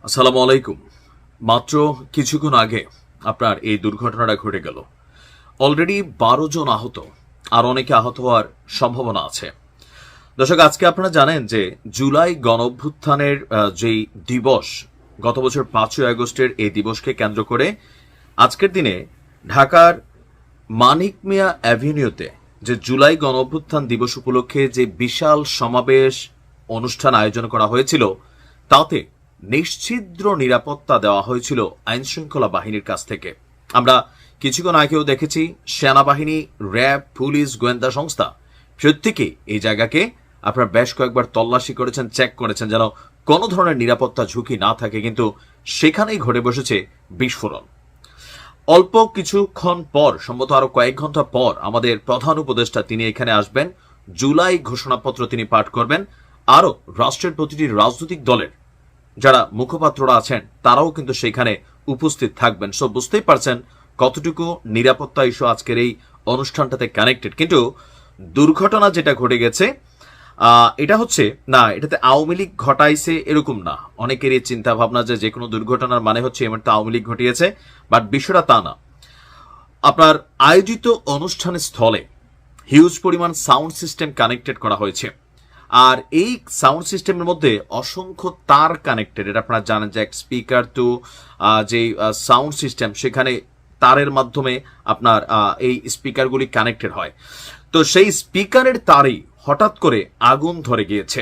আসসালামু আলাইকুম। মাত্র কিছুক্ষণ আগে আপনার এই দুর্ঘটনাটা ঘটে গেল। অলরেডি 12 জন আহত, আর অনেকে আহত হওয়ার সম্ভাবনা আছে। দর্শক, আজকে আপনারা জানেন যে জুলাই গণঅভ্যুত্থানের যেই দিবস, গত বছর 5ই আগস্টের এই দিবসকে কেন্দ্র করে আজকের দিনে ঢাকার মানিক মিয়া অ্যাভিনিউতে যে জুলাই গণঅভ্যুত্থান দিবস উপলক্ষে যে বিশাল সমাবেশ অনুষ্ঠান আয়োজন করা হয়েছিল, তাতে নিশ্ছিদ্র নিরাপত্তা দেওয়া হয়েছিল আইন শৃঙ্খলা বাহিনীর কাছ থেকে। আমরা কিছুক্ষণ আগেও দেখেছি সেনাবাহিনী, র্যাব, পুলিশ, গোয়েন্দা সংস্থা প্রত্যেকেই এই জায়গাকে আপনার বেশ কয়েকবার তল্লাশি করেছেন, চেক করেছেন যেন কোনো ধরনের নিরাপত্তা ঝুঁকি না থাকে, কিন্তু সেখানেই ঘটে বসেছে বিস্ফোরণ। অল্প কিছুক্ষণ পর, সম্ভবত আরো কয়েক ঘন্টা পর, আমাদের প্রধান উপদেষ্টা তিনি এখানে আসবেন, জুলাই ঘোষণাপত্র তিনি পাঠ করবেন, আরো রাষ্ট্রের প্রতিটি রাজনৈতিক দলের যারা মুখপাত্ররা আছেন তারাও কিন্তু সেখানে উপস্থিত থাকবেন। সো বুঝতেই পারছেন কতটুকু নিরাপত্তা ইস্যু আজকের এই অনুষ্ঠানটাতে কানেক্টেড। কিন্তু দুর্ঘটনা যেটা ঘটে গেছে, এটা হচ্ছে না এটাতে আওয়ামী লীগ ঘটাইছে এরকম না। অনেকেরই চিন্তা ভাবনা যে কোনো দুর্ঘটনার মানে হচ্ছে এমনটা আওয়ামী লীগ ঘটিয়েছে, বাট বিষয়টা তা না। আপনার আয়োজিত অনুষ্ঠানের স্থলে হিউজ পরিমাণ সাউন্ড সিস্টেম কানেক্টেড করা হয়েছে, আর এই সাউন্ড সিস্টেমের মধ্যে অসংখ্য তার কানেক্টেড। এটা আপনারা জানেন যে এক স্পিকার টু যে সাউন্ড সিস্টেম, সেখানে তারের মাধ্যমে আপনার এই স্পিকারগুলি কানেক্টেড হয়। তো সেই স্পিকারের তারেই হঠাৎ করে আগুন ধরে গিয়েছে,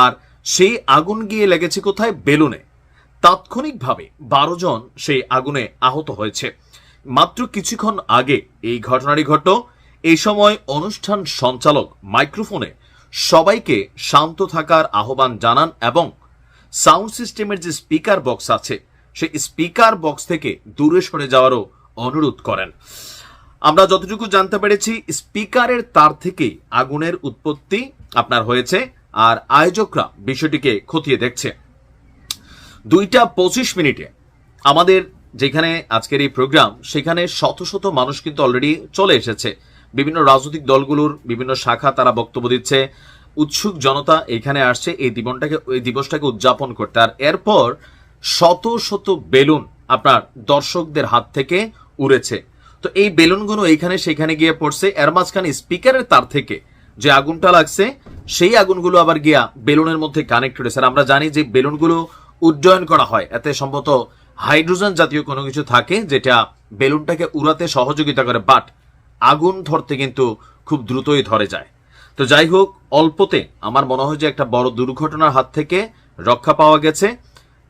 আর সেই আগুন গিয়ে লেগেছে কোথায়? বেলুনে। তাৎক্ষণিকভাবে 12 জন সেই আগুনে আহত হয়েছে। মাত্র কিছুক্ষণ আগে এই ঘটনাটি ঘটল। এই সময় অনুষ্ঠান সঞ্চালক মাইক্রোফোনে সবাইকে শান্ত থাকার আহ্বান জানান এবং সাউন্ড সিস্টেমের যে স্পিকার বক্স আছে সেই স্পিকার বক্স থেকে দূরে সরে যাওয়ারও অনুরোধ করেন। আমরা যতটুকু জানতে পেরেছি, স্পিকারের তার থেকেই আগুনের উৎপত্তি আপনার হয়েছে, আর আয়োজকরা বিষয়টিকে খতিয়ে দেখছে। 2:25 আমাদের যেখানে আজকের এই প্রোগ্রাম, সেখানে শত শত মানুষ কিন্তু অলরেডি চলে এসেছে। বিভিন্ন রাজনৈতিক দলগুলোর বিভিন্ন শাখা তারা বক্তব্য দিচ্ছে, উৎসুক জনতা এখানে আসছে এই দিবসটাকে উদযাপন করতে। আর এরপর শত শত বেলুন আপনার দর্শকদের হাত থেকে উড়েছে। তো এই বেলুনগুলো এইখানে সেখানে গিয়ে পড়ছে। এর মাঝখানে স্পিকারের তার থেকে যে আগুনটা লাগছে, সেই আগুনগুলো আবার গিয়া বেলুনের মধ্যে কানেক্ট হয়েছে। আর আমরা জানি যে বেলুনগুলো উড্ডয়ন করা হয়, এতে সম্ভবত হাইড্রোজেন জাতীয় কোনো কিছু থাকে যেটা বেলুনটাকে উড়াতে সহযোগিতা করে, বাট আগুন ধরতে কিন্তু খুব দ্রুতই ধরে যায়। তো যাই হোক, অল্পতে আমার মনে হয় যে একটা বড় দুর্ঘটনার হাত থেকে রক্ষা পাওয়া গেছে।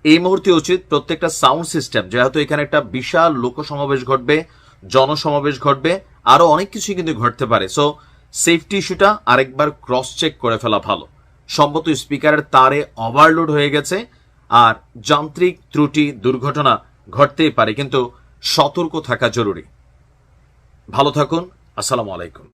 এই মুহূর্তে উচিত প্রত্যেকটা সাউন্ড সিস্টেম, যেহেতু এখানে একটা বিশাল লোক সমাবেশ ঘটবে, জনসমাবেশ ঘটবে, আরো অনেক কিছু কিন্তু ঘটতে পারে। সো সেফটি ইস্যুটা আরেকবার ক্রস চেক করে ফেলা ভালো। সম্ভবত স্পিকারের তারে ওভারলোড হয়ে গেছে, আর যান্ত্রিক ত্রুটি, দুর্ঘটনা ঘটতেই পারে, কিন্তু সতর্ক থাকা জরুরি। ভালো থাকুন। আসসালামু আলাইকুম।